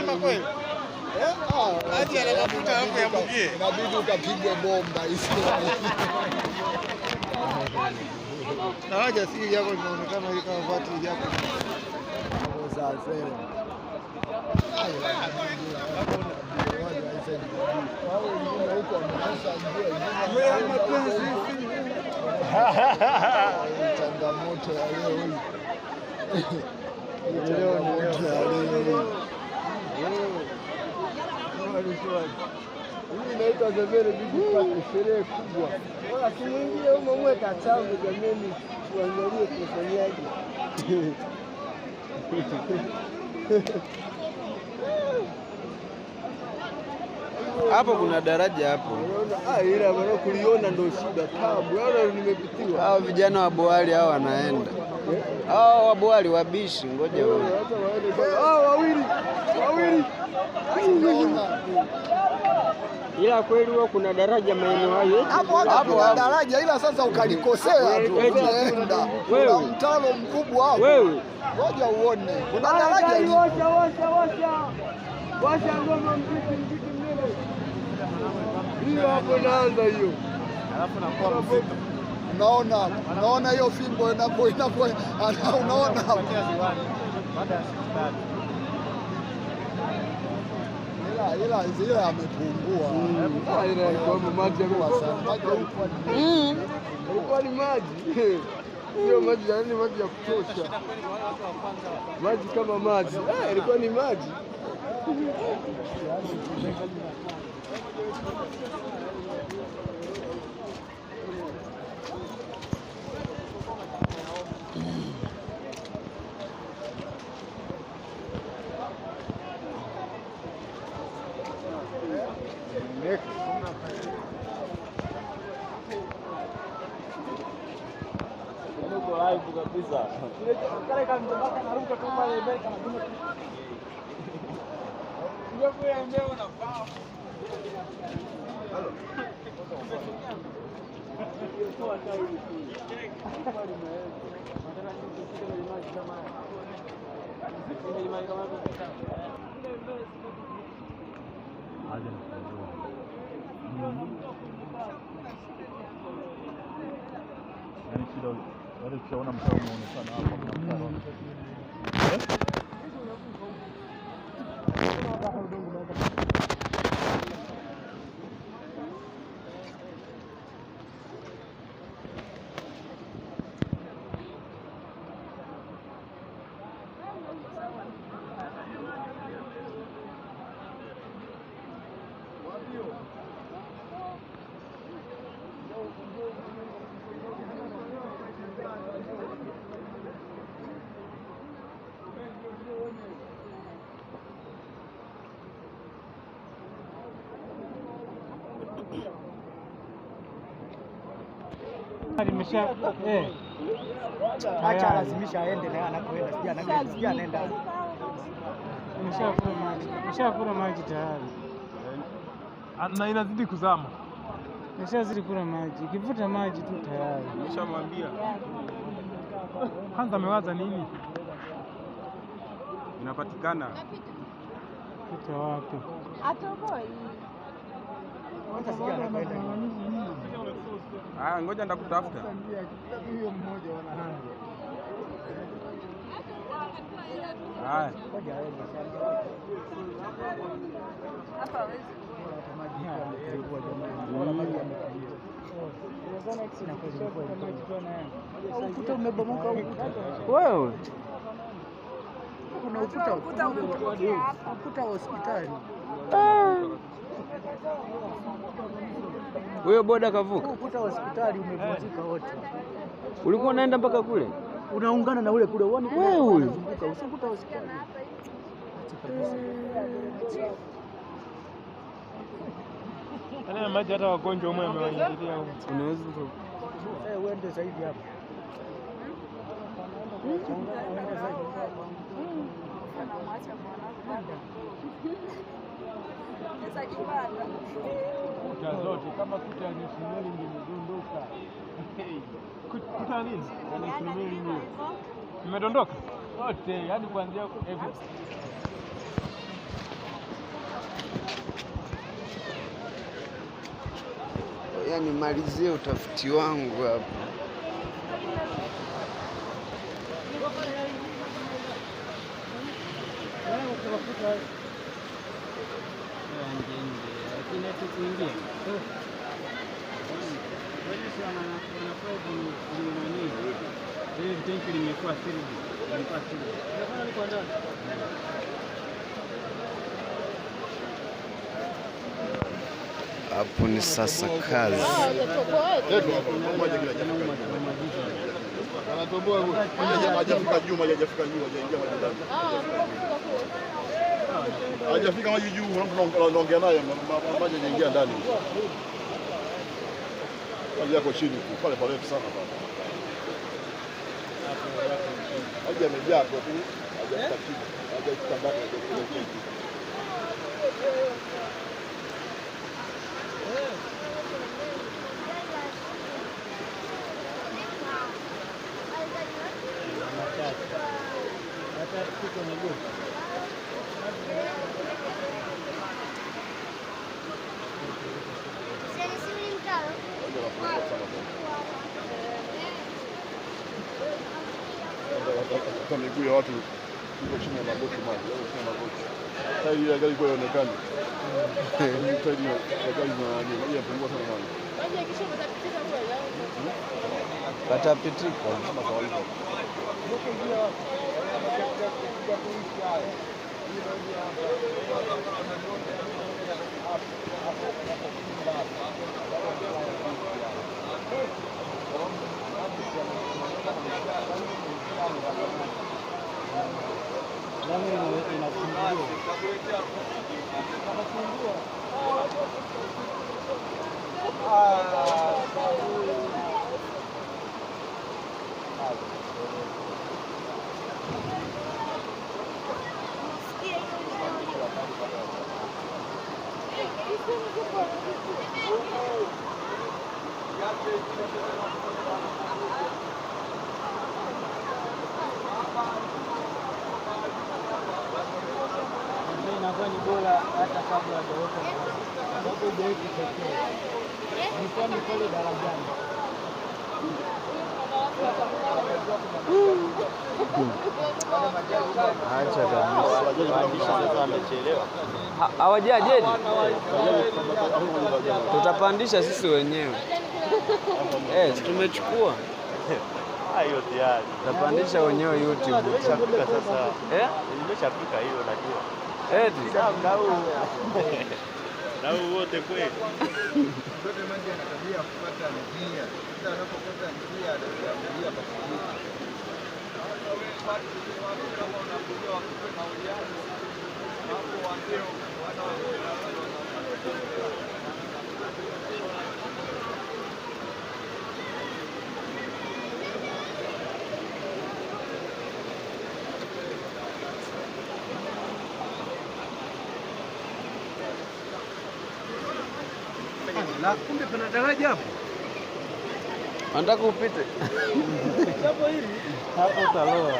Simba kweli. Aje anatafuta hapo ya mkie. Inabidi ukapigwe bomba hizo. Na haja si yako inaonekana hii kama vati yako. Sasa. Changamoto ya leo hii. Hii inaitwa Zevere Big Party, sherehe kubwa. Wala simuingie huko mweka changu jameni, tuangalie tufanyaje. Hapo kuna daraja hapo. Ila bado kuliona ndio shida tabu. Wala nimepitiwa. Hao vijana wa Boali hao wanaenda. Hao wa Boali wabishi, ngoja wewe. Wawili. Ila kweli huwa kuna daraja maeneo hayo. Hapo kuna daraja ila sasa ukalikosea tu. Unaenda. Kuna mtalo mkubwa hapo. Wewe. Ngoja uone. Kuna daraja hili. Washa ngoma mziki mbele. Hiyo hapo naanza hiyo. Alafu nakuwa mzito. Unaona hiyo fimbo inapo unaona hapo. Baada ya siku tatu. Ila amepungua. Ila ilikuwa maji yamekuwa sana. Ilikuwa ni maji. Sio maji, yani maji ya kutosha. Maji kama maji. Ilikuwa ni maji. Kabisa. Kale kama mtaka naruka tu pale mbele kama dume. Ndio kwa mbele unafaa. Halo. Wale tunaona mtao unaonekana hapa kuna mtao. Acha lazimisha aende na anakoenda. Sija anaenda. Nimeshakula maji tayari. Na inazidi kuzama. Nimeshazidi kula maji. Kivuta maji tu tayari. Nimeshamwambia. Kwanza amewaza nini? Inapatikana. Kuta wapi? Atoboi. Ngoja ndakutafuta. Hiyo mmoja wana. Haya. Ngoja aende Hapa hawezi. maji yalikuwa jamani. Wala maji yamekuja. Ukuta umebomoka huko. Wewe. Kuna ukuta umebomoka hapa. Ukuta wa hospitali. Wewe boda kavuka. Ukuta wa hospitali umevunjika wote. Ulikuwa unaenda mpaka kule? Unaungana na ule kule. Uone kule unazunguka usikuta hospitali. Ana maji hata wagonjwa wao wamewaingilia huko. Unaweza uende zaidi hapo. Kuta zote kama kuta ni simeli imedondoka. Kuta nini? Ni simeli imedondoka. Wote, yani kuanzia Ngoja nimalizie utafiti wangu hapa. Hapo ni sasa kazi. Hajafika maji juu, unaongea naye maji yanaingia ndani. Maji yako chini pale pale sana pale. Maji yamejaa kwa tu, hajafika chini. Hajafika ndani, hajafika chini. Kwa miguu ya watu iko chini ya magoti maji, au chini ya magoti. Tairi ya gari kwa inaonekana. Tairi ya gari maji yapungua sana maji. Maji yakisha kutapitika kwa yao. Patapitika kama kawaida. Inakuwa ni bora hata kabla hajaoka, sababu hujaweki pekee. Ilikuwa ni pale darajani. acha kabisa. Hawajaje? Tutapandisha sisi wenyewe. Tumechukua. Hayo tayari. Tutapandisha wenyewe YouTube. Nimeshafika sasa. Nimeshafika hiyo najua. Eti na wote kweli. Zote maji yana tabia kufuata njia. Sasa anapopata njia anaangalia basi. Na kumbe pana daraja hapo. Nataka upite. Hapo hili hapo utaloa.